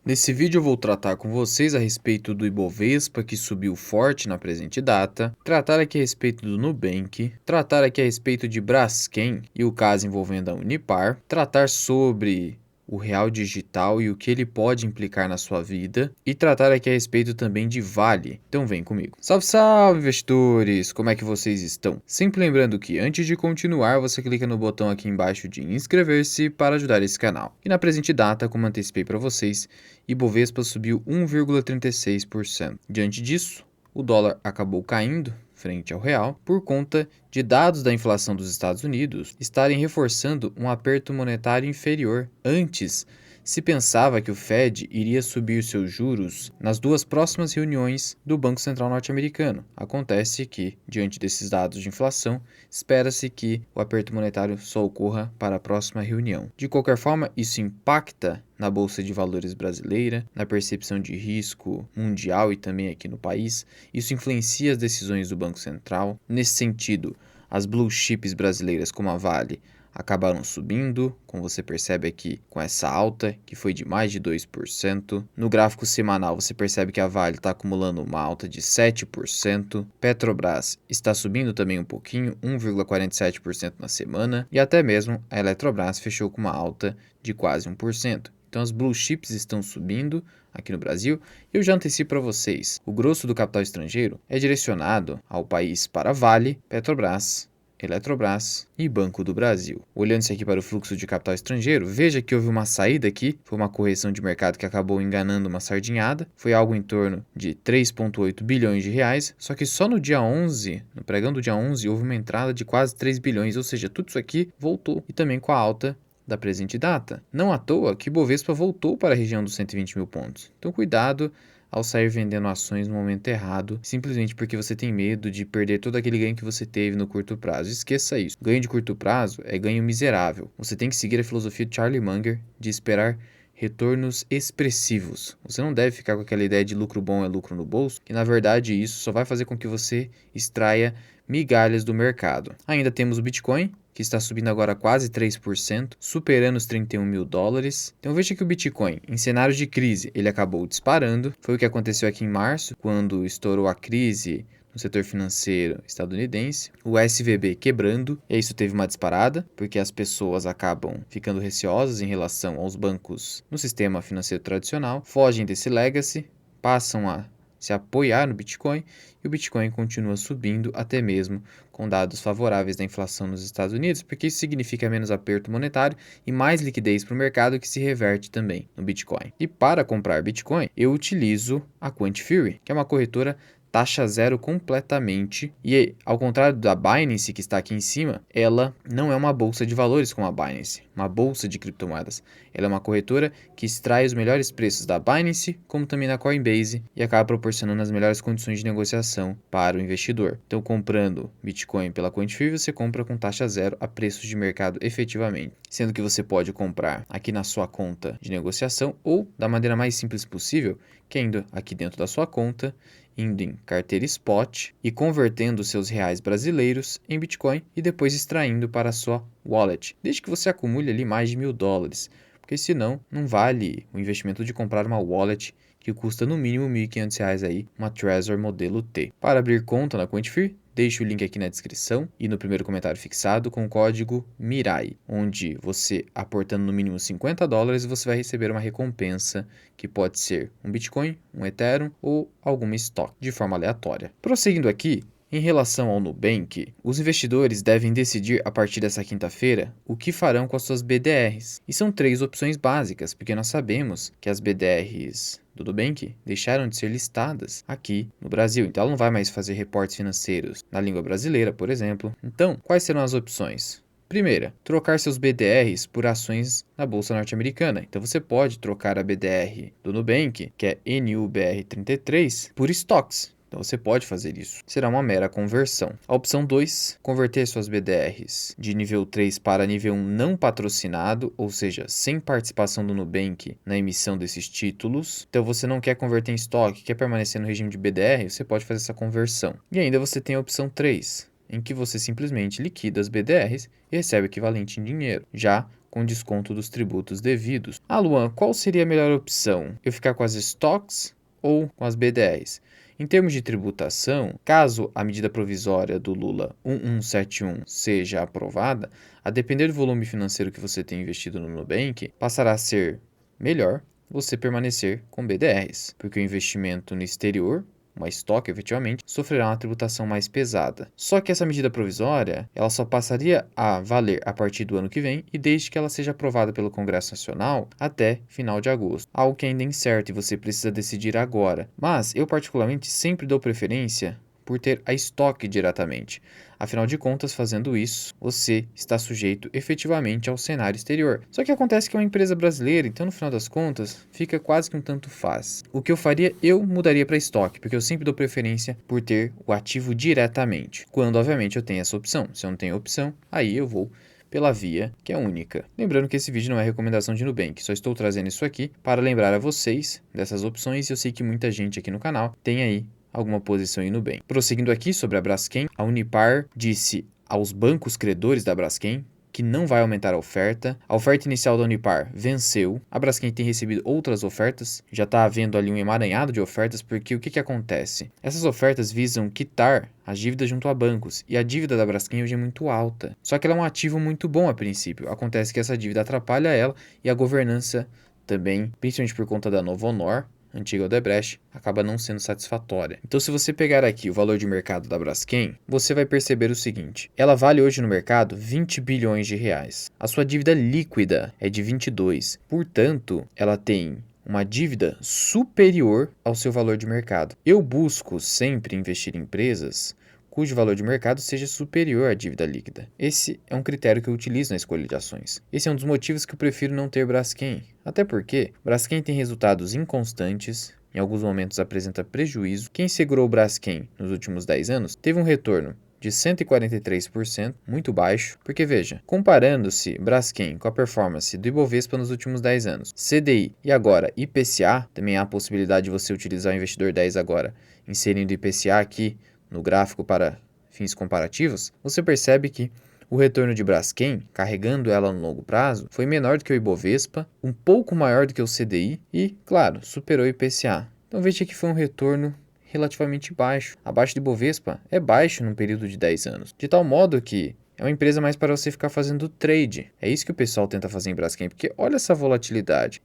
Nesse vídeo eu vou tratar com vocês a respeito do Ibovespa, que subiu forte na presente data, tratar aqui a respeito do Nubank, tratar aqui a respeito de Braskem e o caso envolvendo a Unipar, tratar sobre o real digital e o que ele pode implicar na sua vida, e tratar aqui a respeito também de Vale. Então vem comigo. Salve, salve, investidores! Como é que vocês estão? Sempre lembrando que antes de continuar, você clica no botão aqui embaixo de inscrever-se para ajudar esse canal. E na presente data, como antecipei para vocês, Ibovespa subiu 1,36%. Diante disso, o dólar acabou caindo frente ao real por conta de dados da inflação dos Estados Unidos estarem reforçando um aperto monetário inferior. Antes, se pensava que o Fed iria subir seus juros nas duas próximas reuniões do Banco Central norte-americano. Acontece que, diante desses dados de inflação, espera-se que o aperto monetário só ocorra para a próxima reunião. De qualquer forma, isso impacta na Bolsa de Valores brasileira, na percepção de risco mundial e também aqui no país. Isso influencia as decisões do Banco Central. Nesse sentido, as blue chips brasileiras como a Vale acabaram subindo, como você percebe aqui com essa alta, que foi de mais de 2%. No gráfico semanal, você percebe que a Vale está acumulando uma alta de 7%. Petrobras está subindo também um pouquinho, 1,47% na semana. E até mesmo a Eletrobras fechou com uma alta de quase 1%. Então as blue chips estão subindo aqui no Brasil. Eu já antecipo para vocês, o grosso do capital estrangeiro é direcionado ao país para Vale, Petrobras, Eletrobras e Banco do Brasil. Olhando-se aqui para o fluxo de capital estrangeiro, veja que houve uma saída aqui, foi uma correção de mercado que acabou enganando uma sardinhada, foi algo em torno de 3,8 bilhões de reais, só que só no dia 11, no pregão do dia 11, houve uma entrada de quase 3 bilhões, ou seja, tudo isso aqui voltou, e também com a alta da presente data. Não à toa que Bovespa voltou para a região dos 120 mil pontos. Então cuidado ao sair vendendo ações no momento errado, simplesmente porque você tem medo de perder todo aquele ganho que você teve no curto prazo. Esqueça isso. Ganho de curto prazo é ganho miserável. Você tem que seguir a filosofia de Charlie Munger de esperar retornos expressivos. Você não deve ficar com aquela ideia de lucro bom é lucro no bolso, que na verdade isso só vai fazer com que você extraia migalhas do mercado. Ainda temos o Bitcoin, que está subindo agora quase 3%, superando os 31 mil dólares. Então veja que o Bitcoin, em cenários de crise, ele acabou disparando. Foi o que aconteceu aqui em março, quando estourou a crise no setor financeiro estadunidense, o SVB quebrando, e isso teve uma disparada, porque as pessoas acabam ficando receosas em relação aos bancos no sistema financeiro tradicional, fogem desse legacy, passam a se apoiar no Bitcoin, e o Bitcoin continua subindo até mesmo com dados favoráveis da inflação nos Estados Unidos, porque isso significa menos aperto monetário e mais liquidez para o mercado, que se reverte também no Bitcoin. E para comprar Bitcoin, eu utilizo a Quantiferry, que é uma corretora taxa zero completamente, e ao contrário da Binance, que está aqui em cima, ela não é uma bolsa de valores como a Binance, uma bolsa de criptomoedas. Ela é uma corretora que extrai os melhores preços da Binance, como também da Coinbase, e acaba proporcionando as melhores condições de negociação para o investidor. Então, comprando Bitcoin pela Quantiferry, você compra com taxa zero a preços de mercado efetivamente, sendo que você pode comprar aqui na sua conta de negociação ou da maneira mais simples possível, que é indo aqui dentro da sua conta, indo em carteira spot e convertendo seus reais brasileiros em Bitcoin e depois extraindo para a sua wallet, desde que você acumule ali mais de $1.000, porque senão não vale o investimento de comprar uma wallet que custa no mínimo R$ 1.500 aí, uma Trezor modelo T. Para abrir conta na Quantiferry, deixe o link aqui na descrição e no primeiro comentário fixado com o código MIRAI, onde você, aportando no mínimo $50, você vai receber uma recompensa que pode ser um Bitcoin, um Ethereum ou alguma stock de forma aleatória. Prosseguindo aqui, em relação ao Nubank, os investidores devem decidir a partir dessa quinta-feira o que farão com as suas BDRs. E são três opções básicas, porque nós sabemos que as BDRs do Nubank deixaram de ser listadas aqui no Brasil. Então ela não vai mais fazer reportes financeiros na língua brasileira, por exemplo. Então, quais serão as opções? Primeira, trocar seus BDRs por ações na Bolsa Norte-Americana. Então você pode trocar a BDR do Nubank, que é NUBR33, por stocks. Então você pode fazer isso. Será uma mera conversão. A opção 2, converter suas BDRs de nível 3 para nível 1 não patrocinado, ou seja, sem participação do Nubank na emissão desses títulos. Então você não quer converter em estoque, quer permanecer no regime de BDR, você pode fazer essa conversão. E ainda você tem a opção 3, em que você simplesmente liquida as BDRs e recebe o equivalente em dinheiro. Já com desconto dos tributos devidos. Ah, Luan, qual seria a melhor opção? Eu ficar com as stocks ou com as BDRs? Em termos de tributação, caso a medida provisória do Lula 1171 seja aprovada, a depender do volume financeiro que você tem investido no Nubank, passará a ser melhor você permanecer com BDRs, porque o investimento no exterior, uma estoque efetivamente, sofrerá uma tributação mais pesada. Só que essa medida provisória, ela só passaria a valer a partir do ano que vem e desde que ela seja aprovada pelo Congresso Nacional até final de agosto. Algo que ainda é incerto e você precisa decidir agora. Mas eu particularmente sempre dou preferência por ter a estoque diretamente. Afinal de contas, fazendo isso, você está sujeito efetivamente ao cenário exterior. Só que acontece que é uma empresa brasileira, então no final das contas, fica quase que um tanto faz. O que eu faria, eu mudaria para estoque, porque eu sempre dou preferência por ter o ativo diretamente. Quando, obviamente, eu tenho essa opção. Se eu não tenho opção, aí eu vou pela via que é única. Lembrando que esse vídeo não é recomendação de Nubank, só estou trazendo isso aqui para lembrar a vocês dessas opções e eu sei que muita gente aqui no canal tem aí alguma posição em Nubank. Prosseguindo aqui sobre a Braskem, a Unipar disse aos bancos credores da Braskem que não vai aumentar a oferta. A oferta inicial da Unipar venceu. A Braskem tem recebido outras ofertas. Já está havendo ali um emaranhado de ofertas, porque o que acontece? Essas ofertas visam quitar as dívidas junto a bancos, e a dívida da Braskem hoje é muito alta. Só que ela é um ativo muito bom a princípio. Acontece que essa dívida atrapalha ela e a governança também, principalmente por conta da Novo Honor, antiga Odebrecht, acaba não sendo satisfatória. Então, se você pegar aqui o valor de mercado da Braskem, você vai perceber o seguinte: ela vale hoje no mercado 20 bilhões de reais. A sua dívida líquida é de 22. Portanto, ela tem uma dívida superior ao seu valor de mercado. Eu busco sempre investir em empresas cujo valor de mercado seja superior à dívida líquida. Esse é um critério que eu utilizo na escolha de ações. Esse é um dos motivos que eu prefiro não ter Braskem. Até porque Braskem tem resultados inconstantes, em alguns momentos apresenta prejuízo. Quem segurou o Braskem nos últimos 10 anos teve um retorno de 143%, muito baixo, porque veja, comparando-se Braskem com a performance do Ibovespa nos últimos 10 anos, CDI e agora IPCA, também há a possibilidade de você utilizar o investidor 10 agora, inserindo IPCA aqui no gráfico para fins comparativos, você percebe que o retorno de Braskem, carregando ela no longo prazo, foi menor do que o Ibovespa, um pouco maior do que o CDI e, claro, superou o IPCA. Então veja que foi um retorno relativamente baixo. Abaixo do Ibovespa é baixo num período de 10 anos. De tal modo que é uma empresa mais para você ficar fazendo trade. É isso que o pessoal tenta fazer em Braskem, porque olha essa volatilidade.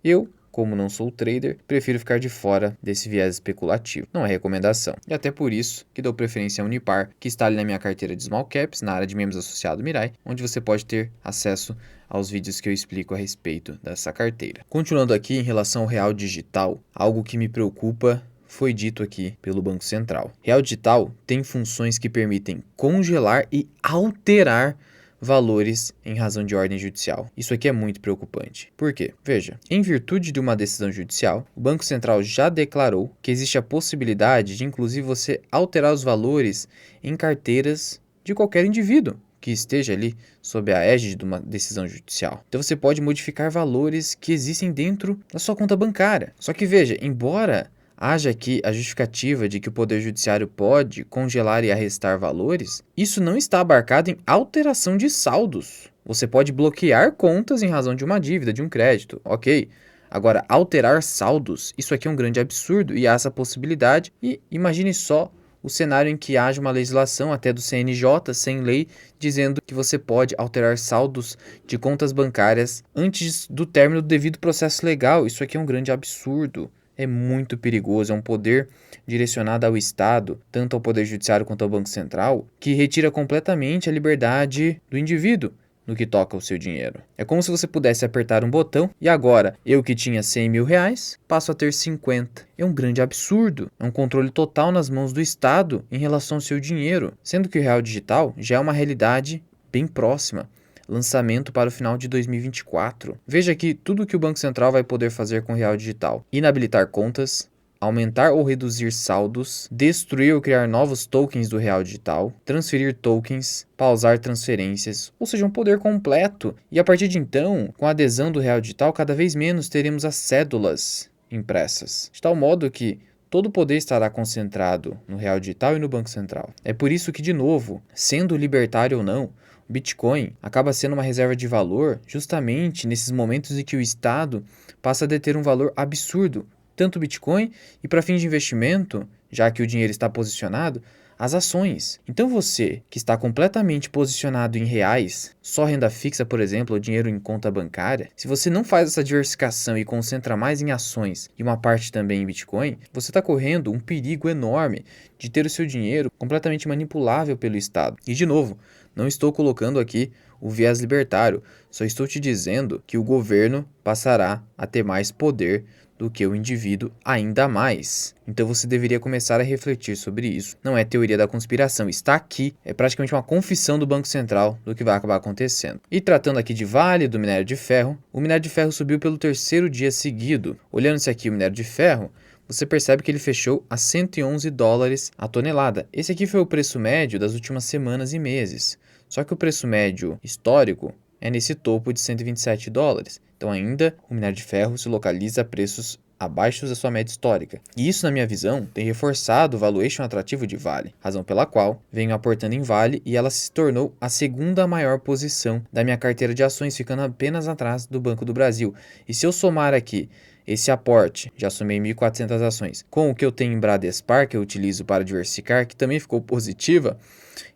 Como não sou trader, prefiro ficar de fora desse viés especulativo. Não é recomendação. E até por isso que dou preferência à Unipar, que está ali na minha carteira de Small Caps, na área de membros associado Mirai, onde você pode ter acesso aos vídeos que eu explico a respeito dessa carteira. Continuando aqui em relação ao real digital, algo que me preocupa foi dito aqui pelo Banco Central. Real digital tem funções que permitem congelar e alterar valores em razão de ordem judicial. Isso aqui é muito preocupante. Por quê? Veja, em virtude de uma decisão judicial, o Banco Central já declarou que existe a possibilidade de, inclusive, você alterar os valores em carteiras de qualquer indivíduo que esteja ali sob a égide de uma decisão judicial. Então você pode modificar valores que existem dentro da sua conta bancária. Só que veja, embora haja aqui a justificativa de que o Poder Judiciário pode congelar e arrestar valores, isso não está abarcado em alteração de saldos. Você pode bloquear contas em razão de uma dívida, de um crédito, ok? Agora, alterar saldos, isso aqui é um grande absurdo e há essa possibilidade. E imagine só o cenário em que haja uma legislação até do CNJ, sem lei, dizendo que você pode alterar saldos de contas bancárias antes do término do devido processo legal. Isso aqui é um grande absurdo. É muito perigoso, é um poder direcionado ao Estado, tanto ao Poder Judiciário quanto ao Banco Central, que retira completamente a liberdade do indivíduo no que toca ao seu dinheiro. É como se você pudesse apertar um botão e agora, eu que tinha 100 mil reais, passo a ter 50. É um grande absurdo, é um controle total nas mãos do Estado em relação ao seu dinheiro, sendo que o real digital já é uma realidade bem próxima. Lançamento para o final de 2024. Veja aqui tudo que o Banco Central vai poder fazer com o real digital: inabilitar contas, aumentar ou reduzir saldos, destruir ou criar novos tokens do real digital, transferir tokens, pausar transferências, ou seja, um poder completo. E a partir de então, com a adesão do real digital, cada vez menos teremos as cédulas impressas, de tal modo que todo o poder estará concentrado no real digital e no Banco Central. É por isso que, de novo, sendo libertário ou não, Bitcoin acaba sendo uma reserva de valor justamente nesses momentos em que o Estado passa a deter um valor absurdo, tanto o Bitcoin e para fins de investimento, já que o dinheiro está posicionado, as ações. Então você, que está completamente posicionado em reais, só renda fixa, por exemplo, ou dinheiro em conta bancária, se você não faz essa diversificação e concentra mais em ações e uma parte também em Bitcoin, você está correndo um perigo enorme de ter o seu dinheiro completamente manipulável pelo Estado. E de novo, não estou colocando aqui o viés libertário, só estou te dizendo que o governo passará a ter mais poder do que o indivíduo ainda mais. Então você deveria começar a refletir sobre isso. Não é teoria da conspiração, está aqui, é praticamente uma confissão do Banco Central do que vai acabar acontecendo. E tratando aqui de Vale, do minério de ferro, o minério de ferro subiu pelo terceiro dia seguido. Olhando-se aqui o minério de ferro, você percebe que ele fechou a $111 a tonelada. Esse aqui foi o preço médio das últimas semanas e meses. Só que o preço médio histórico é nesse topo de $127. Então ainda o minério de ferro se localiza a preços abaixo da sua média histórica. E isso, na minha visão, tem reforçado o valuation atrativo de Vale, razão pela qual venho aportando em Vale e ela se tornou a segunda maior posição da minha carteira de ações, ficando apenas atrás do Banco do Brasil. E se eu somar aqui esse aporte, já somei 1.400 ações, com o que eu tenho em Bradespar, que eu utilizo para diversificar, que também ficou positiva,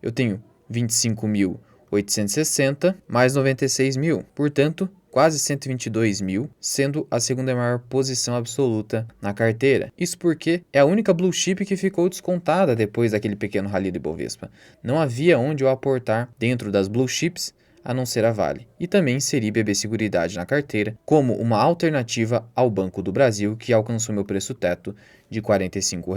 eu tenho 25.860 mais 96 mil, portanto, quase 122 mil, sendo a segunda maior posição absoluta na carteira. Isso porque é a única blue chip que ficou descontada depois daquele pequeno rally do Ibovespa. Não havia onde eu aportar dentro das blue chips a não ser a Vale. E também inseri BB Seguridade na carteira como uma alternativa ao Banco do Brasil, que alcançou meu preço teto de R$ 45.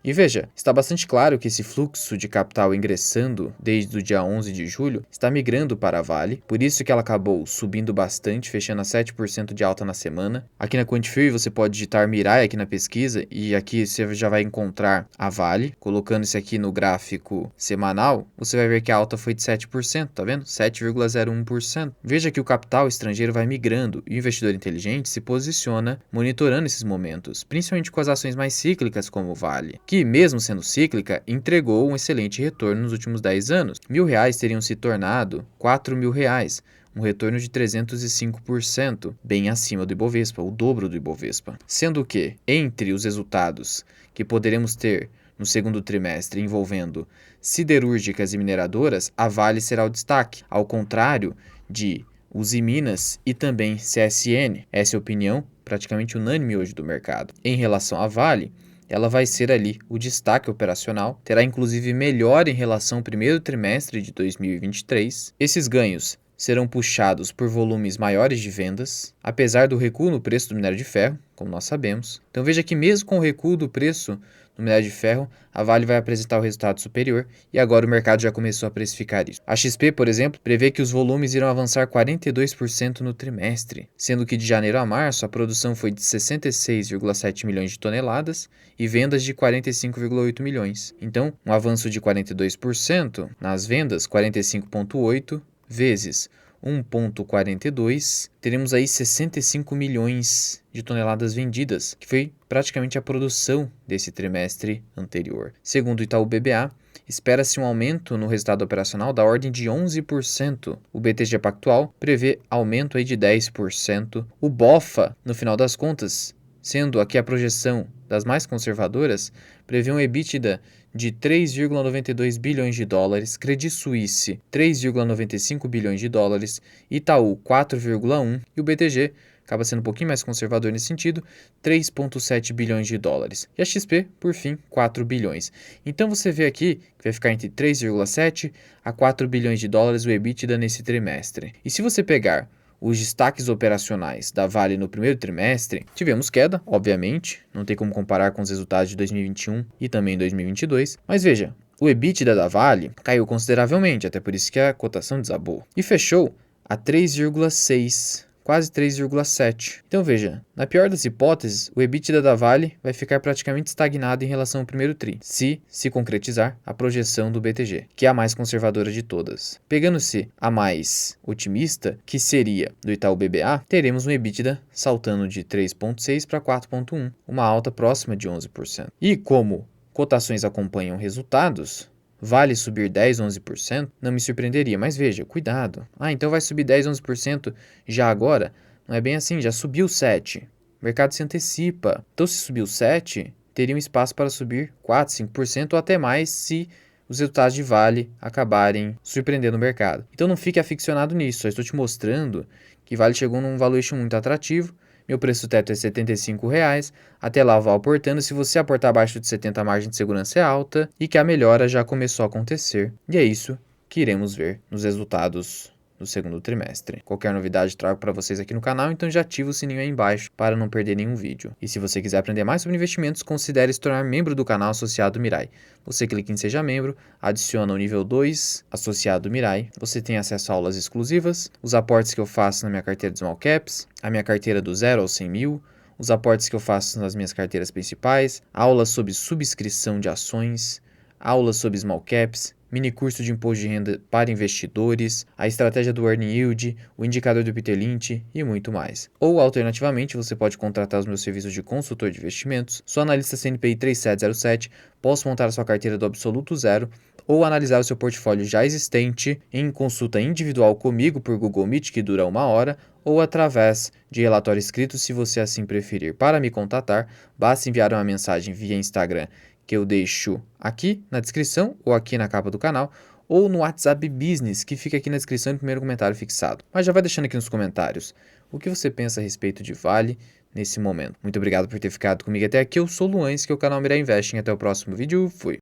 E veja, está bastante claro que esse fluxo de capital ingressando desde o dia 11 de julho está migrando para a Vale, por isso que ela acabou subindo bastante, fechando a 7% de alta na semana. Aqui na Quantifuel você pode digitar Mirai aqui na pesquisa e aqui você já vai encontrar a Vale. Colocando isso aqui no gráfico semanal, você vai ver que a alta foi de 7%, tá vendo? 7,01%. Veja que o capital estrangeiro vai migrando e o investidor inteligente se posiciona monitorando esses momentos, principalmente com as ações mais cíclicas como o Vale, que mesmo sendo cíclica, entregou um excelente retorno nos últimos 10 anos. R$ 1.000 teriam se tornado R$ 4.000, um retorno de 305%, bem acima do Ibovespa, o dobro do Ibovespa. Sendo que, entre os resultados que poderemos ter no segundo trimestre envolvendo siderúrgicas e mineradoras, a Vale será o destaque, ao contrário de Usiminas e também CSN. Essa é a opinião praticamente unânime hoje do mercado. Em relação à Vale, ela vai ser ali o destaque operacional, terá inclusive melhor em relação ao primeiro trimestre de 2023. Esses ganhos serão puxados por volumes maiores de vendas, apesar do recuo no preço do minério de ferro, como nós sabemos. Então veja que mesmo com o recuo do preço do minério de ferro, a Vale vai apresentar o resultado superior e agora o mercado já começou a precificar isso. A XP, por exemplo, prevê que os volumes irão avançar 42% no trimestre, sendo que de janeiro a março a produção foi de 66,7 milhões de toneladas e vendas de 45,8 milhões. Então, um avanço de 42% nas vendas, 45,8 vezes 1,42, teremos aí 65 milhões de toneladas vendidas, que foi praticamente a produção desse trimestre anterior. Segundo o Itaú BBA, espera-se um aumento no resultado operacional da ordem de 11%. O BTG Pactual prevê aumento aí de 10%. O BOFA, no final das contas, sendo aqui a projeção das mais conservadoras, prevê um EBITDA de 3,92 bilhões de dólares, Credit Suisse 3,95 bilhões de dólares, Itaú 4,1 e o BTG acaba sendo um pouquinho mais conservador nesse sentido, 3,7 bilhões de dólares. E a XP, por fim, 4 bilhões. Então você vê aqui que vai ficar entre 3,7 a 4 bilhões de dólares o EBITDA nesse trimestre. E se você pegar os destaques operacionais da Vale no primeiro trimestre, tivemos queda, obviamente, não tem como comparar com os resultados de 2021 e também 2022, mas veja, o EBITDA da Vale caiu consideravelmente, até por isso que a cotação desabou, e fechou a 3,6, quase 3,7. Então veja, na pior das hipóteses, o EBITDA da Vale vai ficar praticamente estagnado em relação ao primeiro tri, se concretizar a projeção do BTG, que é a mais conservadora de todas. Pegando-se a mais otimista, que seria do Itaú BBA, teremos um EBITDA saltando de 3,6 para 4,1, uma alta próxima de 11%. E como cotações acompanham resultados, Vale subir 10, 11%? Não me surpreenderia, mas veja, cuidado. Então vai subir 10, 11% já agora? Não é bem assim, já subiu 7%. O mercado se antecipa. Então, se subiu 7%, teria um espaço para subir 4, 5% ou até mais se os resultados de Vale acabarem surpreendendo o mercado. Então não fique aficionado nisso, só estou te mostrando que Vale chegou num valuation muito atrativo. Meu preço teto é R$ 75,00, até lá eu vou aportando. Se você aportar abaixo de 70, a margem de segurança é alta e que a melhora já começou a acontecer. E é isso que iremos ver nos resultados do segundo trimestre. Qualquer novidade trago para vocês aqui no canal, então já ativa o sininho aí embaixo para não perder nenhum vídeo. E se você quiser aprender mais sobre investimentos, considere se tornar membro do canal Associado Mirai. Você clica em Seja Membro, adiciona o nível 2, Associado Mirai, você tem acesso a aulas exclusivas, os aportes que eu faço na minha carteira de Small Caps, a minha carteira do 0 aos 100 mil, os aportes que eu faço nas minhas carteiras principais, aulas sobre subscrição de ações, aulas sobre Small Caps, mini curso de imposto de renda para investidores, a estratégia do Earning Yield, o indicador do Peter Lynch e muito mais. Ou, alternativamente, você pode contratar os meus serviços de consultor de investimentos, sou analista CNPI 3707, posso montar a sua carteira do absoluto zero, ou analisar o seu portfólio já existente em consulta individual comigo por Google Meet, que dura 1 hora, ou através de relatório escrito, se você assim preferir. Para me contatar, basta enviar uma mensagem via Instagram, que eu deixo aqui na descrição ou aqui na capa do canal, ou no WhatsApp Business, que fica aqui na descrição e no primeiro comentário fixado. Mas já vai deixando aqui nos comentários o que você pensa a respeito de Vale nesse momento. Muito obrigado por ter ficado comigo até aqui. Eu sou o Luan, que é o canal Mirai Investing. Até o próximo vídeo. Fui!